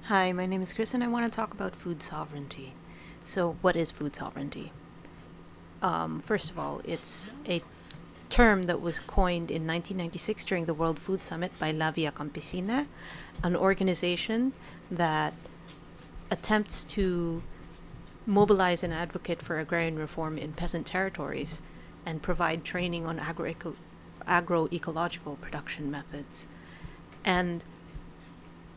Hi, my name is Chris, and I want to talk about food sovereignty. So, what is food sovereignty? First of all, it's a term that was coined in 1996 during the World Food Summit by La Via Campesina, an organization that attempts to mobilize and advocate for agrarian reform in peasant territories and provide training on agroecological production methods. And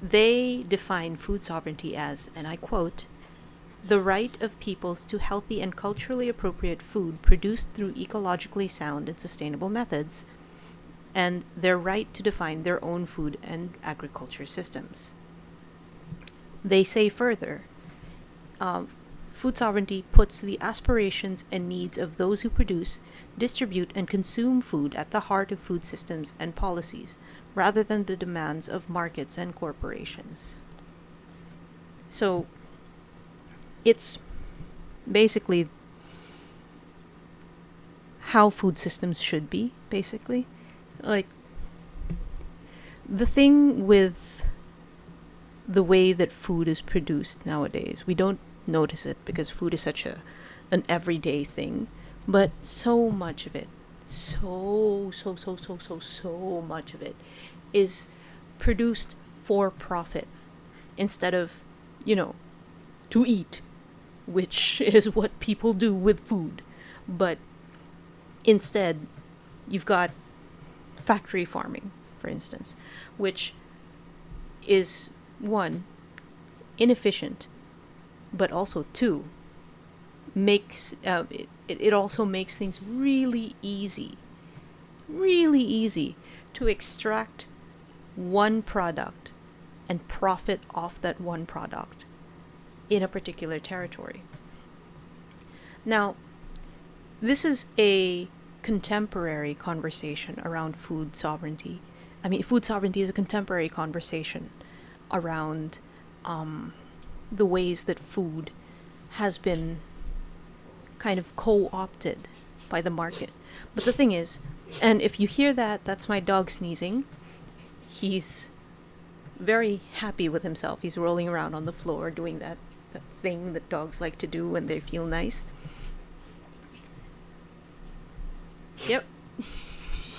they define food sovereignty as, and I quote, the right of peoples to healthy and culturally appropriate food produced through ecologically sound and sustainable methods, and their right to define their own food and agriculture systems. They say further, food sovereignty puts the aspirations and needs of those who produce, distribute, and consume food at the heart of food systems and policies, rather than the demands of markets and corporations. So, it's basically how food systems should be, basically. Like, the thing with the way that food is produced nowadays, we don't notice it because food is such an everyday thing, but so much of it, so much of it is produced for profit instead of, you know, to eat, which is what people do with food. But instead, you've got factory farming, for instance, which is one, inefficient, but also two, makes it also makes things really easy to extract one product and profit off that one product in a particular territory. Now, this is a contemporary conversation around food sovereignty. I mean, food sovereignty is a contemporary conversation around the ways that food has been kind of co-opted by the market. But the thing is, and if you hear that, that's my dog sneezing. He's very happy with himself. He's rolling around on the floor doing that thing that dogs like to do when they feel nice. Yep.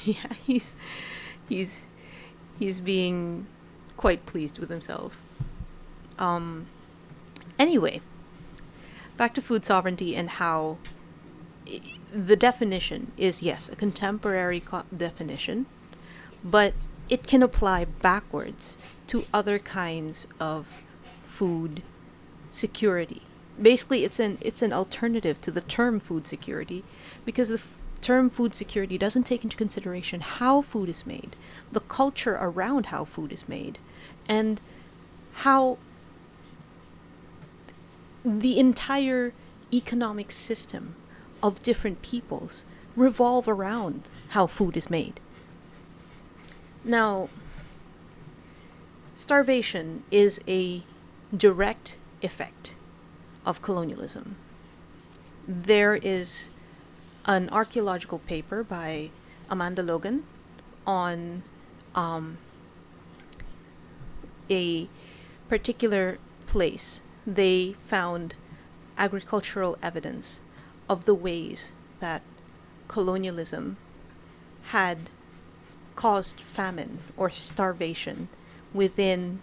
Yeah, he's he's being quite pleased with himself. Anyway, back to food sovereignty and how the definition is, yes, a contemporary definition, but it can apply backwards to other kinds of food security. Basically, it's an alternative to the term food security because the term food security doesn't take into consideration how food is made, the culture around how food is made, and how the entire economic system of different peoples revolve around how food is made. Now, starvation is a direct effect of colonialism. There is an archaeological paper by Logan on a particular place. They found agricultural evidence of the ways that colonialism had caused famine or starvation within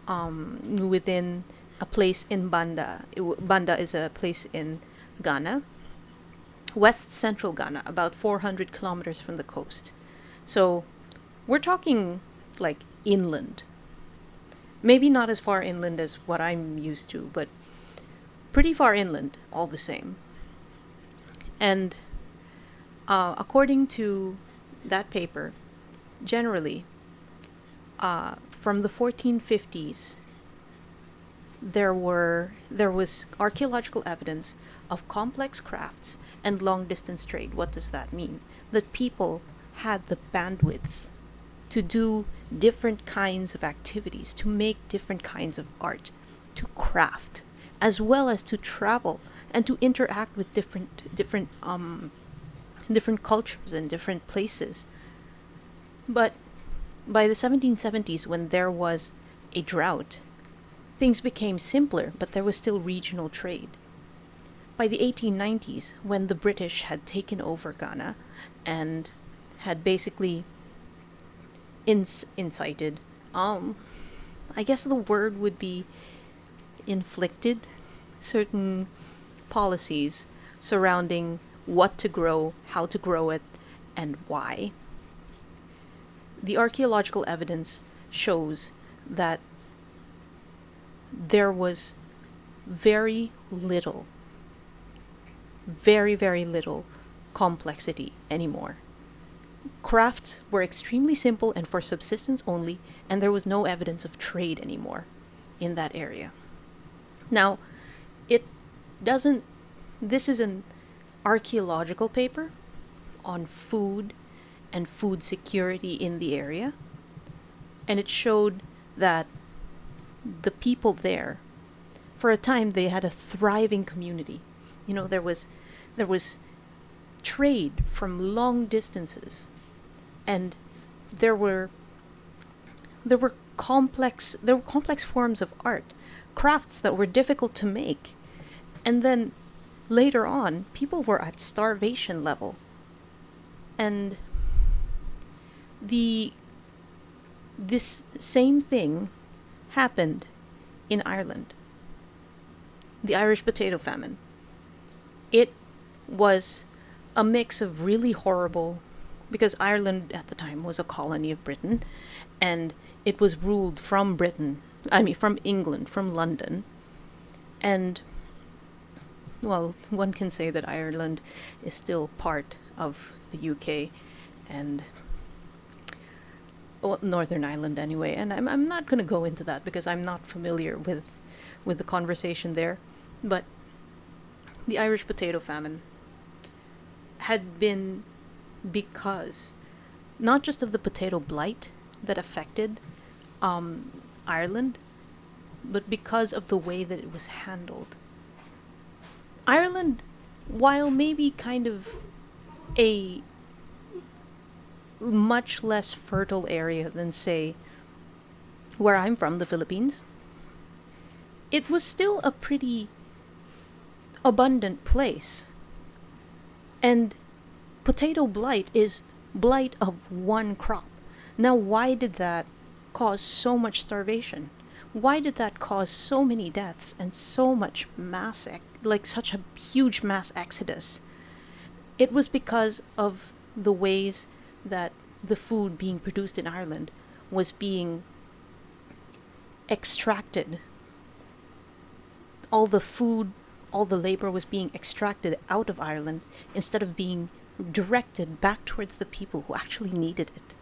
within a place in Banda. Banda is a place in Ghana, west central Ghana, about 400 kilometers from the coast. So we're talking like inland. Maybe not as far inland as what I'm used to, but pretty far inland all the same. And according to that paper, generally, from the 1450s, there was archaeological evidence of complex crafts and long distance trade. What does that mean? That people had the bandwidth to do different kinds of activities, to make different kinds of art, to craft, as well as to travel and to interact with different cultures and different places. But by the 1770s, when there was a drought, things became simpler, but there was still regional trade. By the 1890s, when the British had taken over Ghana and had basically incited, I guess the word would be inflicted, certain policies surrounding what to grow, how to grow it, and why. The archaeological evidence shows that there was very little, very little complexity anymore. Crafts were extremely simple and for subsistence only, and there was no evidence of trade anymore in that area. Now, this is an archaeological paper on food and food security in the area, and it showed that the people there, for a time, they had a thriving community. There was trade from long distances, and there were complex forms of art, crafts that were difficult to make, and then later on, people were at starvation level, and this same thing happened in Ireland. The Irish potato famine. It was a mix of really horrible, because Ireland at the time was a colony of Britain, and it was ruled from England, from London. And, well, one can say that Ireland is still part of the UK and Northern Ireland anyway. And I'm not going to go into that because I'm not familiar with the conversation there. But the Irish potato famine had been because not just of the potato blight that affected Ireland, but because of the way that it was handled. Ireland, while maybe kind of a much less fertile area than, say, where I'm from, the Philippines, it was still a pretty abundant place. And potato blight is blight of one crop. Now, why did that cause so much starvation? Why did that cause so many deaths and so much such a huge mass exodus? It was because of the ways that the food being produced in Ireland was being extracted. All the labor was being extracted out of Ireland instead of being directed back towards the people who actually needed it.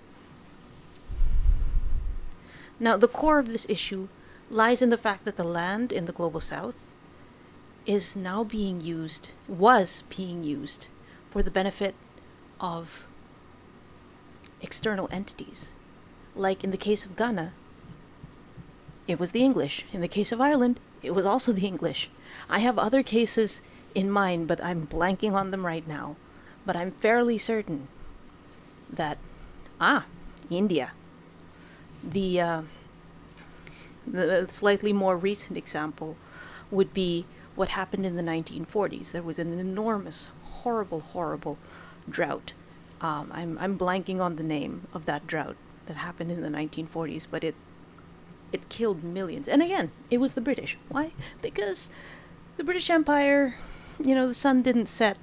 Now, the core of this issue lies in the fact that the land in the global south was being used for the benefit of external entities. Like in the case of Ghana, it was the English. In the case of Ireland, it was also the English. I have other cases in mind, but I'm blanking on them right now. But I'm fairly certain that, India. The slightly more recent example would be what happened in the 1940s. There was an enormous, horrible drought. I'm blanking on the name of that drought that happened in the 1940s, but it killed millions. And again, it was the British. Why? Because the British Empire, the sun didn't set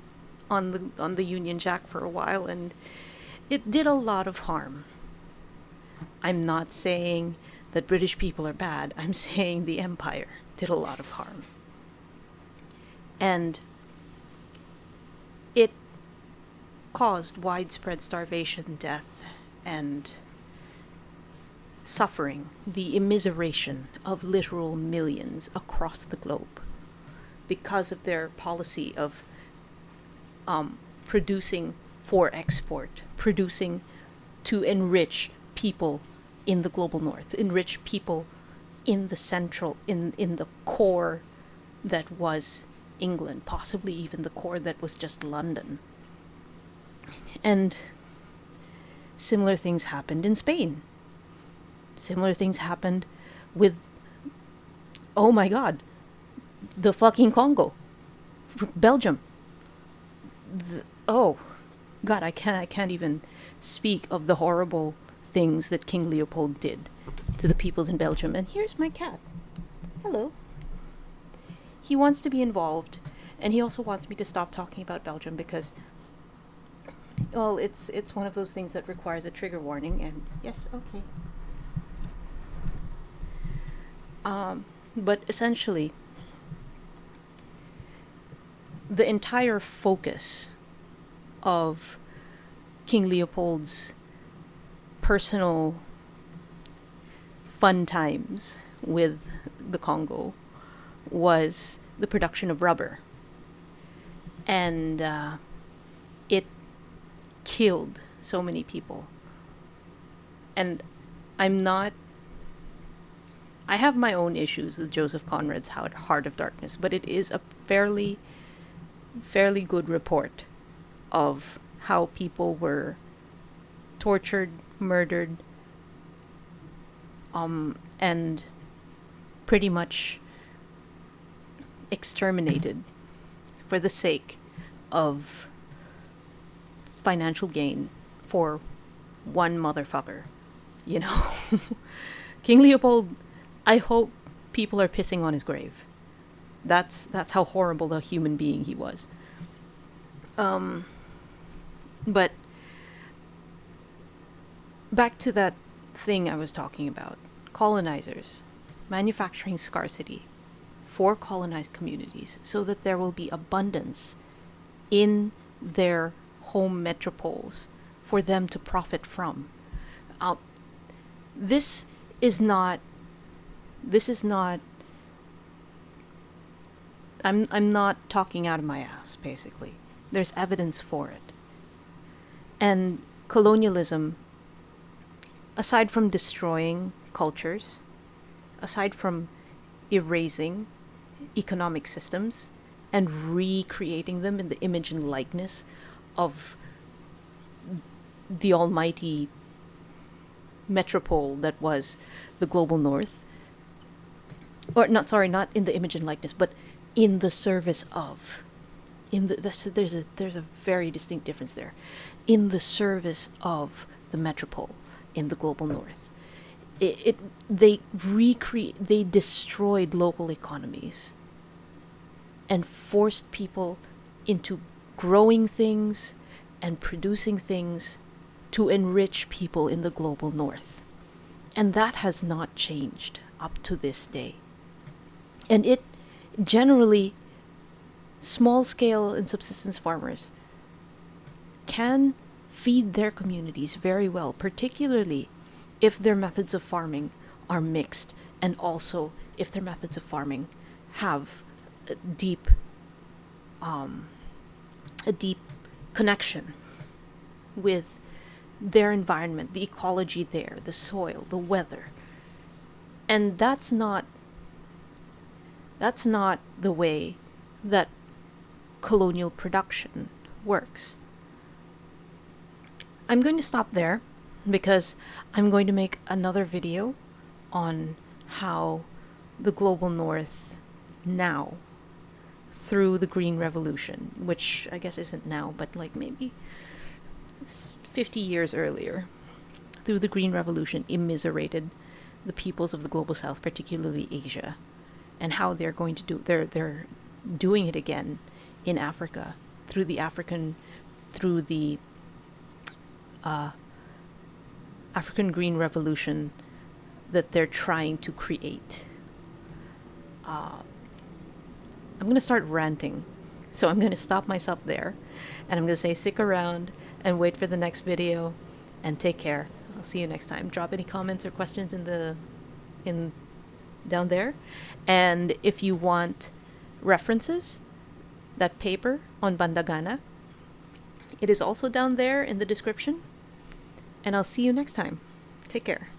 on the Union Jack for a while, and it did a lot of harm. I'm not saying that British people are bad. I'm saying the empire did a lot of harm. And it caused widespread starvation, death, and suffering, the immiseration of literal millions across the globe because of their policy of producing for export, producing to enrich people in the global north, enrich people in the central, in the core that was England, possibly even the core that was just London. And similar things happened in Spain. Similar things happened with oh my God, the fucking Congo, Belgium. Oh God, I can't even speak of the horrible things that King Leopold did to the peoples in Belgium. And here's my cat. Hello. He wants to be involved, and he also wants me to stop talking about Belgium because, well, it's one of those things that requires a trigger warning. And yes, okay. But essentially, the entire focus of King Leopold's personal fun times with the Congo was the production of rubber. And it killed so many people. And I have my own issues with Joseph Conrad's Heart of Darkness, but it is a fairly good report of how people were tortured, murdered, and pretty much exterminated for the sake of financial gain for one motherfucker. You know? King Leopold, I hope people are pissing on his grave. That's how horrible a human being he was. But back to that thing I was talking about. Colonizers, manufacturing scarcity for colonized communities so that there will be abundance in their home metropoles for them to profit from. This is not I'm not talking out of my ass, basically. There's evidence for it. And colonialism, aside from destroying cultures, aside from erasing economic systems and recreating them in the image and likeness of the almighty metropole that was the global north, or not in the image and likeness, but in the service of, there's a very distinct difference there, in the service of the metropole in the global north. They destroyed local economies and forced people into growing things and producing things to enrich people in the global north. And that has not changed up to this day. And it generally, small scale and subsistence farmers can feed their communities very well, particularly if their methods of farming are mixed, and also if their methods of farming have a deep connection with their environment, the ecology there, the soil, the weather. And that's not the way that colonial production works. I'm going to stop there because I'm going to make another video on how the global north now, through the Green Revolution, which I guess isn't now, but like maybe 50 years earlier, through the Green Revolution, immiserated the peoples of the global south, particularly Asia, and how they're going to do, they're doing it again in Africa through the African Green Revolution that they're trying to create. I'm going to start ranting, so I'm going to stop myself there, and I'm going to say stick around and wait for the next video, and take care. I'll see you next time. Drop any comments or questions in down there, and if you want references, that paper on Banda, it is also down there in the description, and I'll see you next time. Take care.